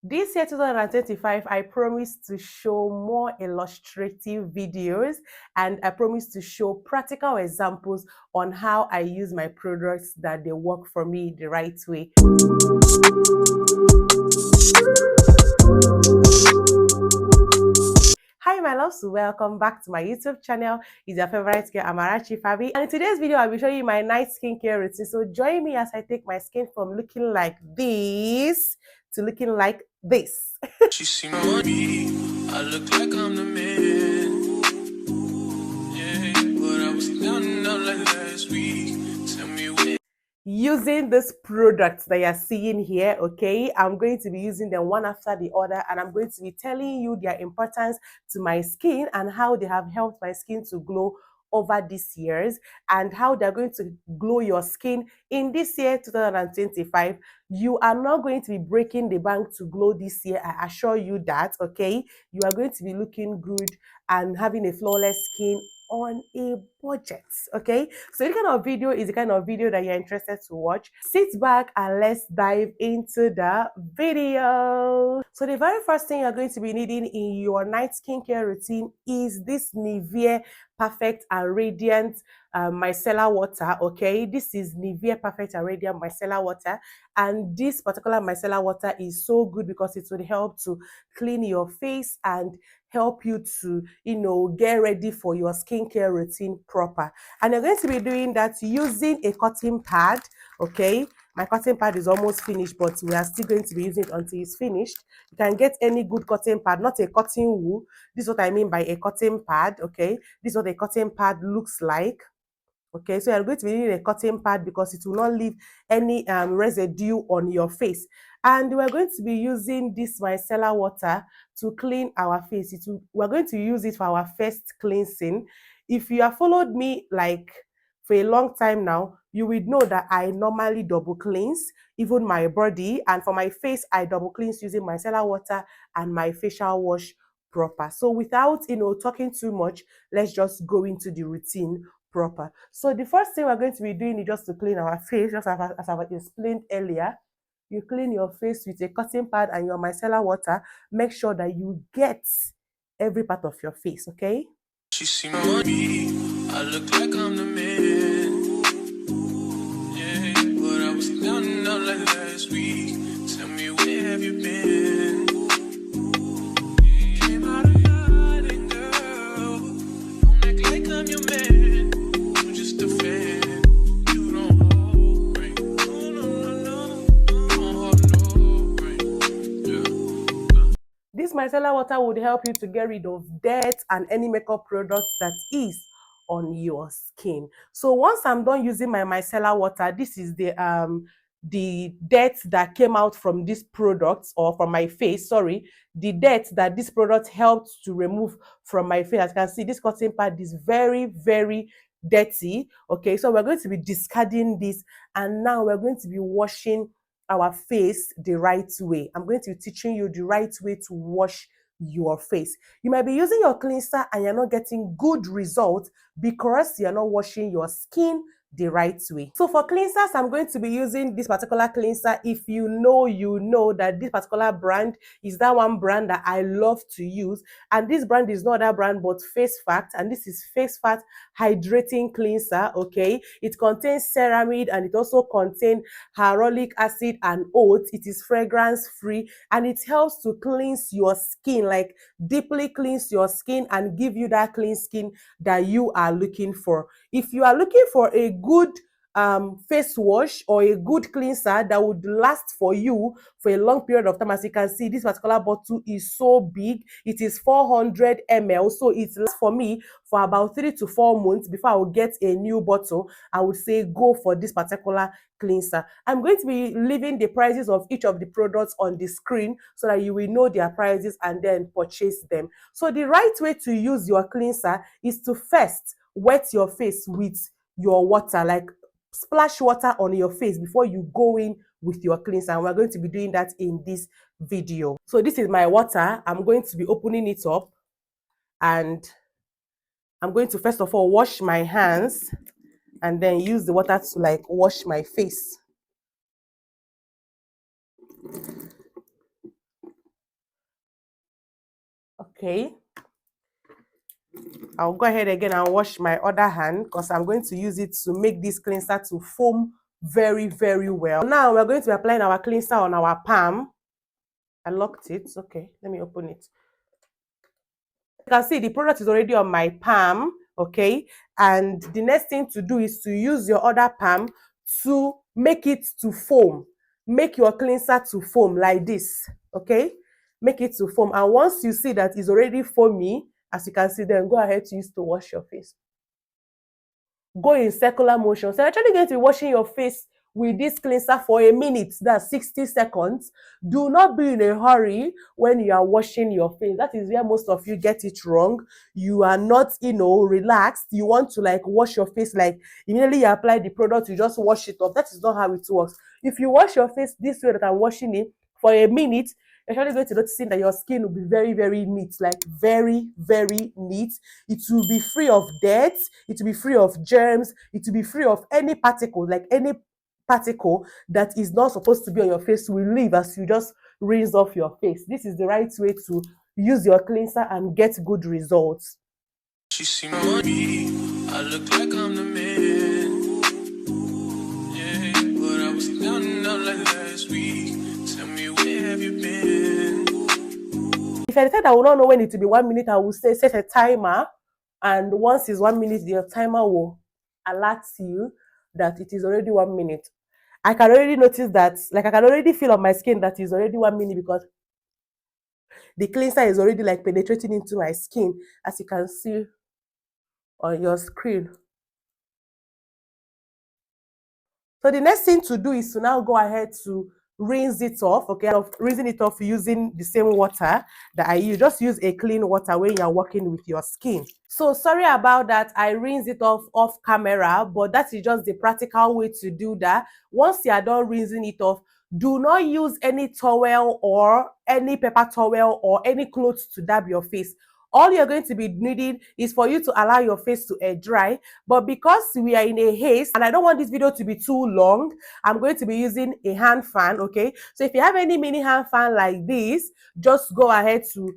This year 2025, I promise to show more illustrative videos and I promise to show practical examples on how I use my products that they work for me the right way. Hi my loves, welcome back to my YouTube channel. It's your favorite girl Amarachi Favy, and in today's video I'll be showing you my night skincare routine. So join me as I take my skin from looking like this to looking like this. She see money, I look like I'm the man. Yeah, but I was down like last week. Tell me when. Using this product that you're seeing here, okay, I'm going to be using them one after the other, and I'm going to be telling you their importance to my skin and how they have helped my skin to glow over these years and how they're going to glow your skin in this year 2025. You are not going to be breaking the bank to glow this year, I assure you that, okay. You are going to be looking good and having a flawless skin on a budget, okay. So this kind of video is the kind of video that you're interested to watch. Sit back and let's dive into the video. So the very first thing you're going to be needing in your night skincare routine is this Nivea Perfect and Radiant micellar water, okay. This is Nivea Perfect and Radiant micellar water, and this particular micellar water is so good because it will help to clean your face and help you to, get ready for your skincare routine proper. And you're going to be doing that using a cotton pad, okay. My cotton pad is almost finished, but we are still going to be using it until it's finished. You can get any good cotton pad, not a cotton wool. This is what I mean by a cotton pad, okay. This is what a cotton pad looks like. Okay, so you're going to be needing a cotton pad because it will not leave any residue on your face. And we're going to be using this micellar water to clean our face. We're going to use it for our first cleansing. If you have followed me like for a long time now, you will know that I normally double cleanse, even my body. And for my face, I double cleanse using micellar water and my facial wash proper. So without, talking too much, let's just go into the routine proper. So the first thing we're going to be doing is just to clean our face, just as I've explained earlier. You clean your face with a cotton pad and your micellar water. Make sure that you get every part of your face, okay? She see money, I look like I'm the man. Yeah, but I was down like last week. Tell me where have you been? Came out of hiding, girl. Don't act like I'm your man. This micellar water would help you to get rid of dirt and any makeup products that is on your skin. So once I'm done using my micellar water, this is the dirt that came out from this product, or from my face, sorry, the dirt that this product helped to remove from my face. As you can see, this cotton pad is very, very dirty, okay. So we're going to be discarding this, and now we're going to be washing our face the right way. I'm going to be teaching you the right way to wash your face. You might be using your cleanser and you're not getting good results because you're not washing your skin the right way. So for cleansers, I'm going to be using this particular cleanser. If you know that this particular brand is that one brand that I love to use, and this brand is not that brand but Face Fact, and this is Face Fact hydrating cleanser, okay. It contains ceramide and it also contains hyaluronic acid and oats. It is fragrance free and it helps to cleanse your skin, like deeply cleanse your skin and give you that clean skin that you are looking for. If you are looking for a good face wash or a good cleanser that would last for you for a long period of time, as you can see, this particular bottle is so big. It is 400 ml, so it lasts for me for about 3 to 4 months before I will get a new bottle. I would say go for this particular cleanser. I'm going to be leaving the prices of each of the products on the screen so that you will know their prices and then purchase them. So the right way to use your cleanser is to first wet your face with your water, like splash water on your face before you go in with your cleanser, and we're going to be doing that in this video. So this is my water. I'm going to be opening it up and I'm going to first of all wash my hands and then use the water to like wash my face. Okay, I'll go ahead again and wash my other hand because I'm going to use it to make this cleanser to foam very, very well. Now we're going to be applying our cleanser on our palm. I locked it. Okay, let me open it. You can see the product is already on my palm. Okay, and the next thing to do is to use your other palm to make it to foam. Make your cleanser to foam like this. Okay, make it to foam. And once you see that it's already foamy, as you can see, then go ahead to use to wash your face. Go in circular motion. So you're actually going to be washing your face with this cleanser for a minute, that's 60 seconds. Do not be in a hurry when you are washing your face. That is where most of you get it wrong. You are not, relaxed. You want to like wash your face, like immediately you apply the product, you just wash it off. That is not how it works. If you wash your face this way that I'm washing it for a minute, you're actually going to notice that your skin will be very, very neat, like very, very neat. It will be free of dirt, it will be free of germs, it will be free of any particle, like any particle that is not supposed to be on your face will leave as you just rinse off your face. This is the right way to use your cleanser and get good results. She see money, I look like I'm the man. Yeah, but I was down and out like last week. Tell me, where have you been? If I decide I will not know when it will be 1 minute, I will say set a timer, and once it's 1 minute, your timer will alert you that it is already 1 minute. I can already notice that, like I can already feel on my skin that it's already 1 minute because the cleanser is already like penetrating into my skin, as you can see on your screen. So the next thing to do is to now go ahead to rinse it off. Okay, rinsing it off using the same water that I use. Just use a clean water when you're working with your skin. So sorry about that. I rinse it off camera, but that is just the practical way to do that. Once you are done rinsing it off, do not use any towel or any paper towel or any clothes to dab your face. All you're going to be needing is for you to allow your face to air dry. But because we are in a haste and I don't want this video to be too long, I'm going to be using a hand fan. Okay, so if you have any mini hand fan like this, just go ahead to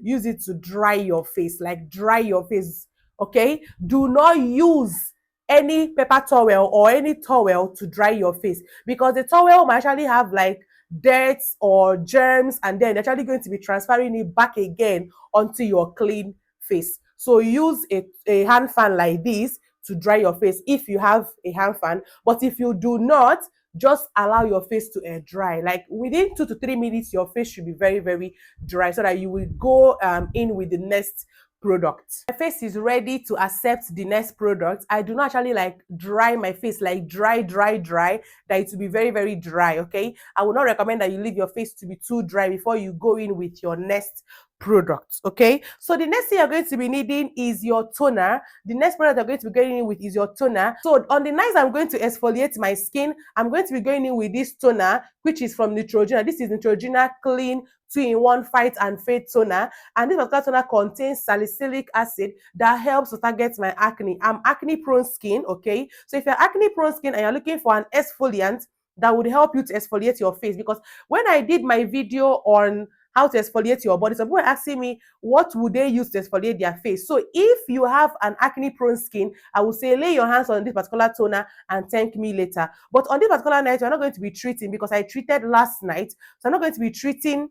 use it to dry your face, like dry your face. Okay, do not use any paper towel or any towel to dry your face, because the towel might actually have like dirt or germs, and then they're actually going to be transferring it back again onto your clean face. So use a hand fan like this to dry your face if you have a hand fan. But if you do not, just allow your face to air dry. Like within 2 to 3 minutes, your face should be very, very dry so that you will go in with the next product. My face is ready to accept the next product. I do not actually like dry my face, like dry, that it will be very, very dry. Okay, I would not recommend that you leave your face to be too dry before you go in with your next product. Okay, so the next thing you're going to be needing is your toner. The next product you're going to be going in with is your toner. So on the nights I'm going to exfoliate my skin, I'm going to be going in with this toner, which is from Neutrogena. This is Neutrogena Clean 2-in-1 Fight and Fade Toner, and this particular toner contains salicylic acid that helps to target my acne. I'm acne prone skin. Okay, so if you're acne prone skin and you're looking for an exfoliant that would help you to exfoliate your face, because when I did my video on how to exfoliate your body, some people were asking me what would they use to exfoliate their face. So if you have an acne prone skin, I would say lay your hands on this particular toner and thank me later. But on this particular night, you're not going to be treating, because I treated last night, so I'm not going to be treating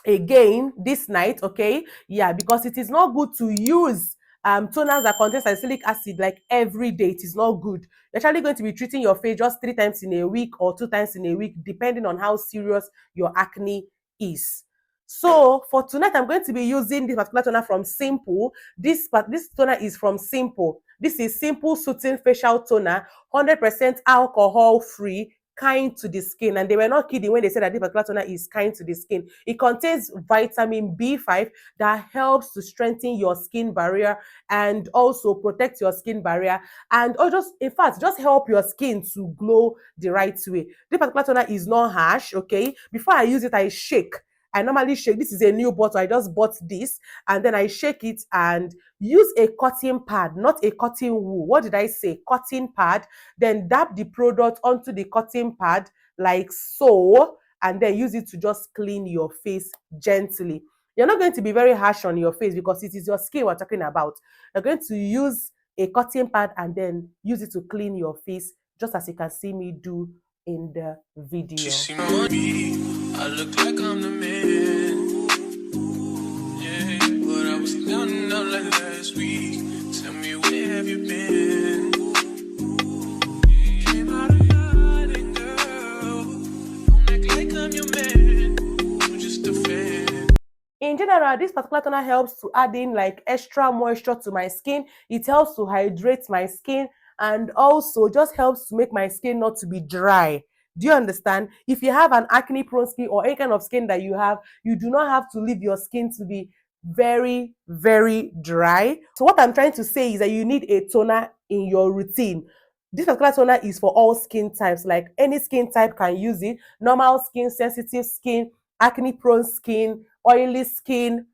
again this night. Okay, yeah, because it is not good to use toners that contain salicylic acid like every day. It is not good. You're actually going to be treating your face just 3 times in a week or 2 times in a week, depending on how serious your acne is. So for tonight, I'm going to be using this particular toner from Simple. This toner is from Simple. This is Simple Soothing Facial Toner, 100% alcohol free, kind to the skin. And they were not kidding when they said that this particular toner is kind to the skin. It contains vitamin B5 that helps to strengthen your skin barrier and also protect your skin barrier, and in fact just help your skin to glow the right way. This particular toner is not harsh. Okay, before I use it, I shake. I normally shake. This is a new bottle. I just bought this, and then I shake it and use a cotton pad, not a cotton wool. What did I say? Cotton pad. Then dab the product onto the cotton pad like so, and then use it to just clean your face gently. You're not going to be very harsh on your face because it is your skin we're talking about. You're going to use a cotton pad and then use it to clean your face, just as you can see me do in the She video. see money, I look like I'm the man. Yeah, but I was down and out like last week. Tell me where have you been? Came out of nothing, girl. Don't act like I'm your man. I'm just a fan. In general, this particular toner helps to add in like extra moisture to my skin. It helps to hydrate my skin and also just helps to make my skin not to be dry. Do you understand? If you have an acne prone skin or any kind of skin that you have, you do not have to leave your skin to be very, very dry. So what I'm trying to say is that you need a toner in your routine. This particular toner is for all skin types. Like any skin type can use it. Normal skin, sensitive skin, acne prone skin, oily skin,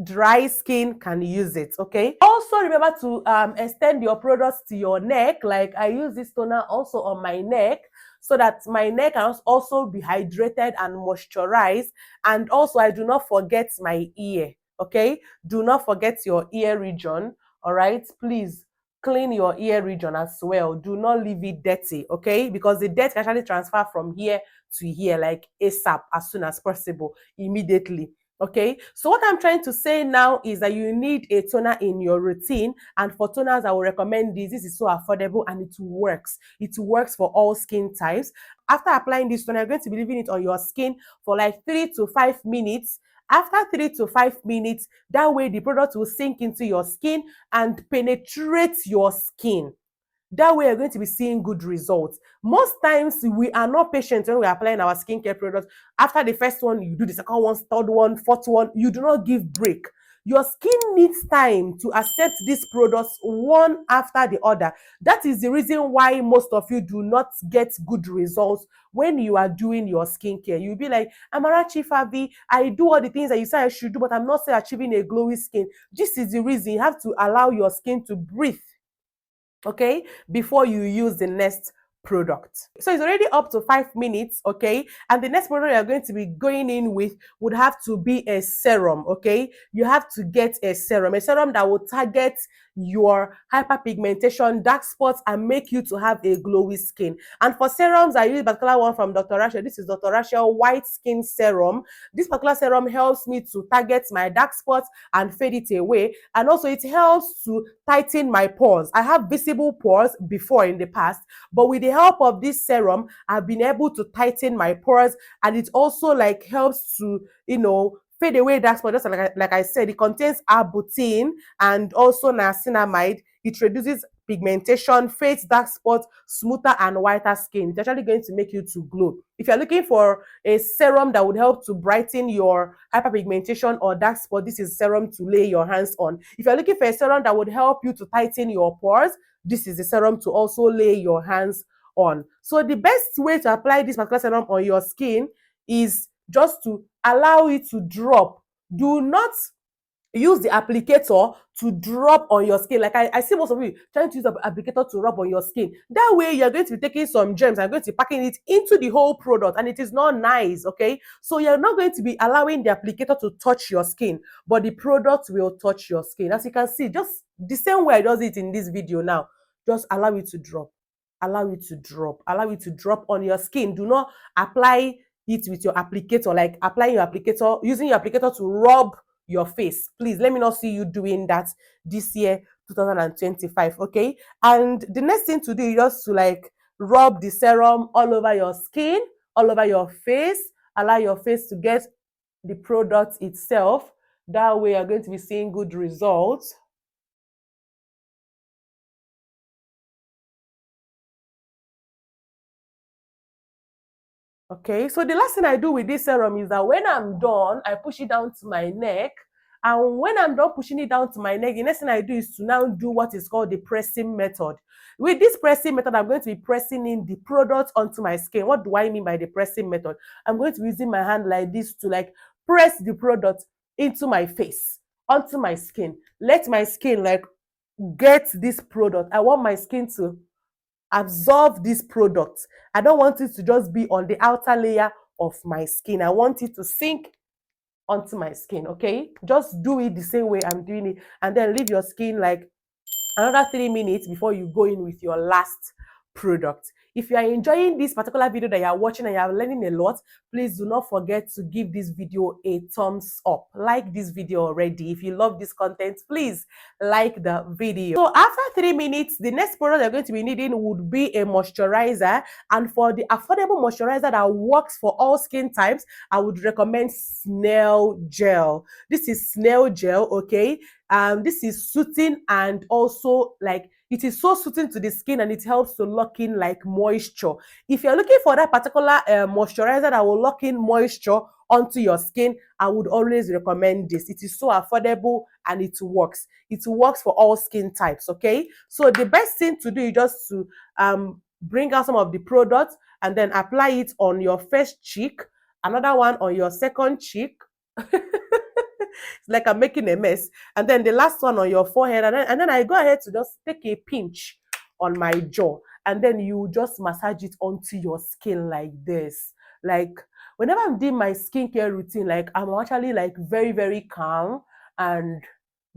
dry skin can use it. Okay, also remember to extend your products to your neck. Like I use this toner also on my neck so that my neck can also be hydrated and moisturized. And also I do not forget my ear. Okay, do not forget your ear region. All right, please clean your ear region as well. Do not leave it dirty. Okay, because the dirt can actually transfer from here to here like ASAP, as soon as possible, immediately. Okay, so what I'm trying to say now is that you need a toner in your routine, and for toners I will recommend this. This is so affordable and it works. It works for all skin types. After applying this toner, you're going to be leaving it on your skin for like 3 to 5 minutes. After 3 to 5 minutes, that way the product will sink into your skin and penetrate your skin. That way you're going to be seeing good results. Most times we are not patient when we are applying our skincare products. After the first one, you do the second one, third one, fourth one. You do not give break. Your skin needs time to accept these products one after the other. That is the reason why most of you do not get good results when you are doing your skincare. You'll be like, Amarachi, Favy, I do all the things that you say I should do, but I'm not still achieving a glowy skin. This is the reason. You have to allow your skin to breathe, okay, before you use the next product. So it's already up to 5 minutes, okay, and the next product you're going to be going in with would have to be a serum. Okay, you have to get a serum that will target your hyperpigmentation, dark spots, and make you to have a glowy skin. And for serums, I use a particular one from Dr. Rachel. This is Dr. Rachel White Skin Serum. This particular serum helps me to target my dark spots and fade it away, and also it helps to tighten my pores. I have visible pores before in the past, but with the help of this serum, I've been able to tighten my pores, and it also like helps to, fade away dark spots. Just like I said, it contains arbutin and also niacinamide. It reduces pigmentation, fades dark spots, smoother and whiter skin. It's actually going to make you to glow. If you're looking for a serum that would help to brighten your hyperpigmentation or dark spot, this is serum to lay your hands on. If you're looking for a serum that would help you to tighten your pores, this is the serum to also lay your hands on. So the best way to apply this particular serum on your skin is just to allow it to drop. Do not use the applicator to drop on your skin. Like I see most of you trying to use the applicator to rub on your skin. That way you're going to be taking some germs and going to be packing it into the whole product, and it is not nice. Okay, so you're not going to be allowing the applicator to touch your skin, but the product will touch your skin. As you can see, just the same way I does it in this video now. Just allow it to drop, allow it to drop, allow it to drop on your skin. Do not apply it with your applicator, like applying your applicator, using your applicator to rub your face. Please let me not see you doing that this year, 2025. Okay, and the next thing to do is just to like rub the serum all over your skin, all over your face. Allow your face to get the product itself. That way you're going to be seeing good results. Okay, so the last thing I do with this serum is that when I'm done, I push it down to my neck. And when I'm done pushing it down to my neck, the next thing I do is to now do what is called the pressing method. With this pressing method, I'm going to be pressing in the product onto my skin. What do I mean by the pressing method? I'm going to be using my hand like this to like press the product into my face, onto my skin. Let my skin like get this product. I want my skin to absorb this product. I don't want it to just be on the outer layer of my skin. I want it to sink onto my skin. Okay, just do it the same way I'm doing it, and then leave your skin like another 3 minutes before you go in with your last product. If you are enjoying this particular video that you are watching and you are learning a lot, please do not forget to give this video a thumbs up. Like this video already. If you love this content, please like the video. So after 3 minutes, the next product you're going to be needing would be a moisturizer. And for the affordable moisturizer that works for all skin types, I would recommend Snail Gel. This is Snail Gel, okay? This is soothing, and also like it is so soothing to the skin, and it helps to lock in like moisture. If you're looking for that particular moisturizer that will lock in moisture onto your skin, I would always recommend this. It is so affordable and it works. It works for all skin types, okay? So the best thing to do is just to bring out some of the products and then apply it on your first cheek, another one on your second cheek. It's like I'm making a mess. And then the last one on your forehead. And then I go ahead to just take a pinch on my jaw. And then you just massage it onto your skin like this. Like whenever I'm doing my skincare routine, like I'm actually like very, very calm and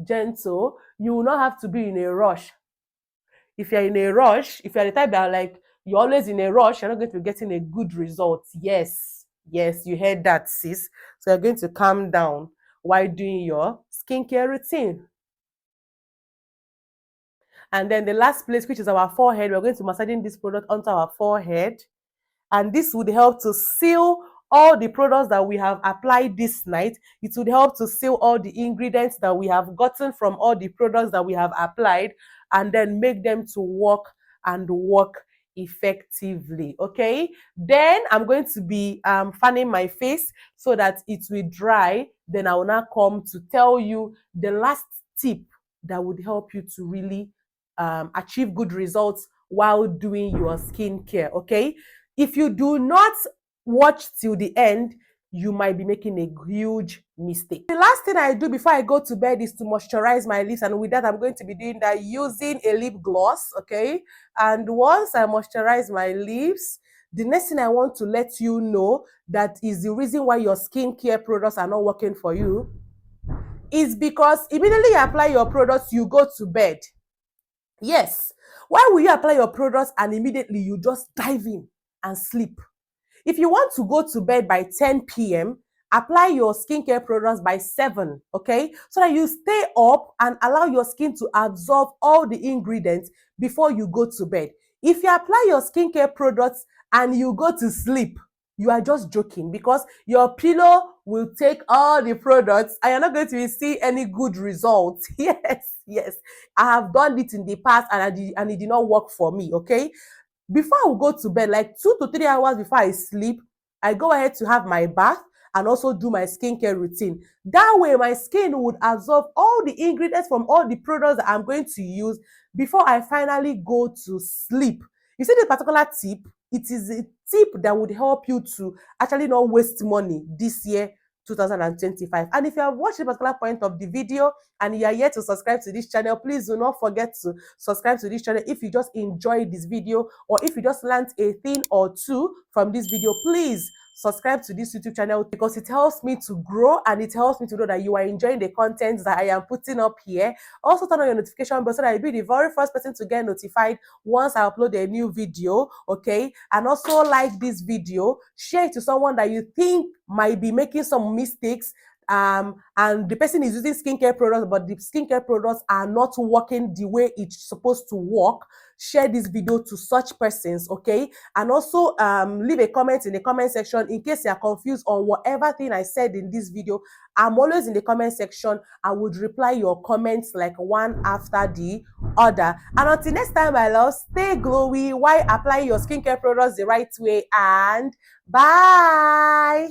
gentle. You will not have to be in a rush. If you're in a rush, if you're the type that like you're always in a rush, you're not going to be getting a good result. Yes, you heard that, sis. So you're going to calm down while doing your skincare routine. And then the last place, which is our forehead, we're going to massaging this product onto our forehead. And this would help to seal all the products that we have applied this night. It would help to seal all the ingredients that we have gotten from all the products that we have applied, and then make them to work and work effectively. Okay, then I'm going to be fanning my face so that it will dry. Then I will now come to tell you the last tip that would help you to really achieve good results while doing your skincare. Okay, if you do not watch till the end, you might be making a huge mistake. The last thing I do before I go to bed is to moisturize my lips, and with that I'm going to be doing that using a lip gloss. Okay, and once I moisturize my lips, the next thing I want to let you know that is the reason why your skincare products are not working for you is because immediately you apply your products, you go to bed. Yes, why will you apply your products and immediately you just dive in and sleep? If you want to go to bed by 10 p.m., apply your skincare products by 7, okay? So that you stay up and allow your skin to absorb all the ingredients before you go to bed. If you apply your skincare products and you go to sleep, you are just joking, because your pillow will take all the products and you're not going to see any good results. Yes. I have done it in the past and it did not work for me, okay? Before I will go to bed, like 2 to 3 hours before I sleep, I go ahead to have my bath and also do my skincare routine. That way, my skin would absorb all the ingredients from all the products that I'm going to use before I finally go to sleep. You see this particular tip? It is a tip that would help you to actually not waste money this year, 2025. And if you have watched the particular point of the video and you are yet to subscribe to this channel, please do not forget to subscribe to this channel. If you just enjoyed this video, or if you just learned a thing or two from this video, please subscribe to this YouTube channel, because it helps me to grow and it helps me to know that you are enjoying the content that I am putting up here. Also turn on your notification bell so that you'll be the very first person to get notified once I upload a new video, okay? And also like this video, share it to someone that you think might be making some mistakes, and the person is using skincare products, but the skincare products are not working the way it's supposed to work. Share this video to such persons, okay? And also leave a comment in the comment section in case you're confused on whatever thing I said in this video. I'm always in the comment section. I would reply your comments like one after the other. And until next time, my love, stay glowy while applying your skincare products the right way, and bye.